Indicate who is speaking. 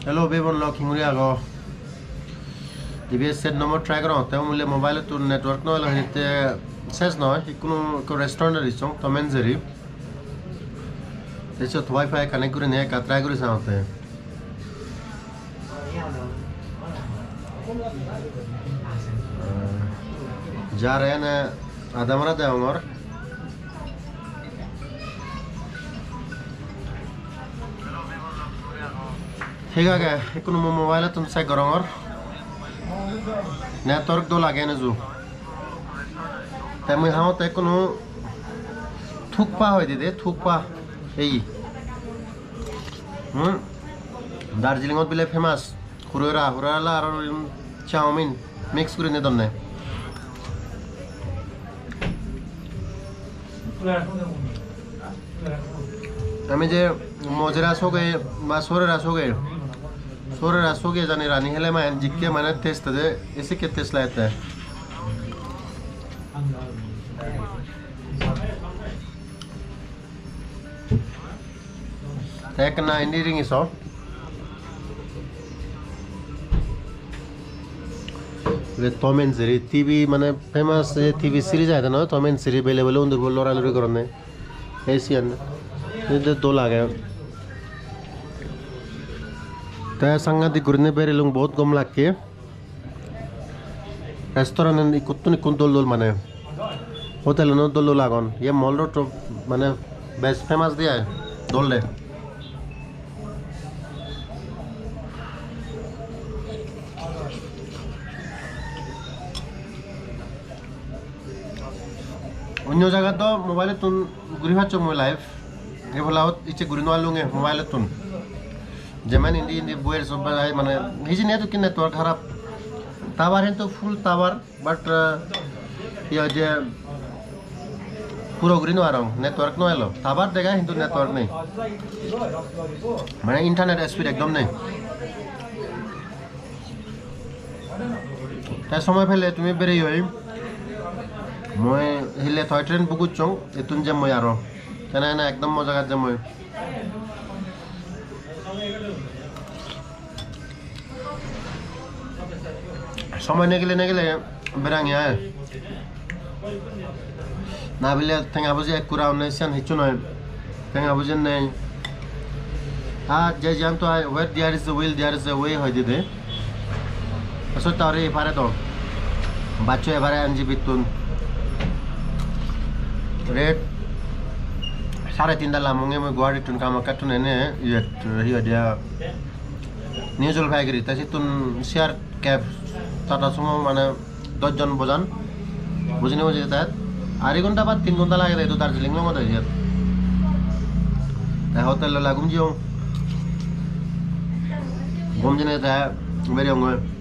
Speaker 1: Hello, everyone. Locking Muria go. DBS set number track on. Tell me mobile to network no. It says no. Ikuno restaurant रिचों तो मेंजरी. जैसे तो wifi connect करें नया कतरा करें सामने. जा रहे हैं ना आदमरा दे होंगे और ठीक है क्या इकुनो मोबाइल है तुमसे करूँगा और नेटवर्क दो लगे ना जो तमें हाँ तो इकुनो थुकपा हो दे थुकपा यही दार्जिलिंग और बिले फेमस हुरेरा ला और चाउमीन मिक्स करें ने तुमने हमें जे मोजरा सो गए सोरे रासो गए जाने रानी हेले मैं जिक्के मैंने टेस्ट दे इसी के टेस्ट लाते हैं एक ना इंडियरिंग इसो वे टॉम एंड जेरी टीवी मैंने फेमस टीवी सीरीज आया था ना टॉम एंड जेरी अवेलेबल है उधर बोलो रालुरी करने एशियन इधर दो लागे तो संगति गुरने पेरे लोग बहुत कम लाग के रेस्टोरेंट ने कुत्तों ने कुंतल माने होटल ने दो लागन ये मॉल रोड तो माने बेस्ट फेमस दिया है दोल ले अन्य जगह तो मोबाइल तुम गुरिहा चुम लाइफ ये बोला हो इचे गुरिनवा लूँगे मोबाइल तुम जमान इंडी बुएर सब बाय माने हिजी नहीं तो कि नेटवर्क खराब टावर है तो फुल टावर बट ये जे पूरा गुरिनवा रहा हूँ नेटवर्क नहीं लो टावर देगा हिंदू नेटवर्क नहीं माने इंटरनेट स्पीड एकदम नहीं क्या समय पहले तुम्हें बेरे हुई मैं हिले थोड़ा ट्रेन बुकुच चों इतुन जम मैं यारो क्या ना एकदम मजा कर जम मैं समय निकले बेरांग यार ना बिले तेंगा बुझे एक कुरा उन्हें सियान हिचुन है तेंगा बुझे नहीं हाँ जय जान तो है where there is a will there is a way हो जिधे असो तारे इफारे तो बच्चों इफारे अंजी बितुन रेट 3.5 लामोंगे मैं गुवाहाटी टुन काम करते हैं ये हिया दिया न्यू जलपाईगुड़ी तैसे तुम शेयर कैब टाटा सुमो माने 10 जन बजान बुझने हो जाता है आरी घंटा बाद 3 घंटा लगे तो दार्जिलिंग में होता है ये होटल ला घूम जियो घूम जने था मेरे होंगे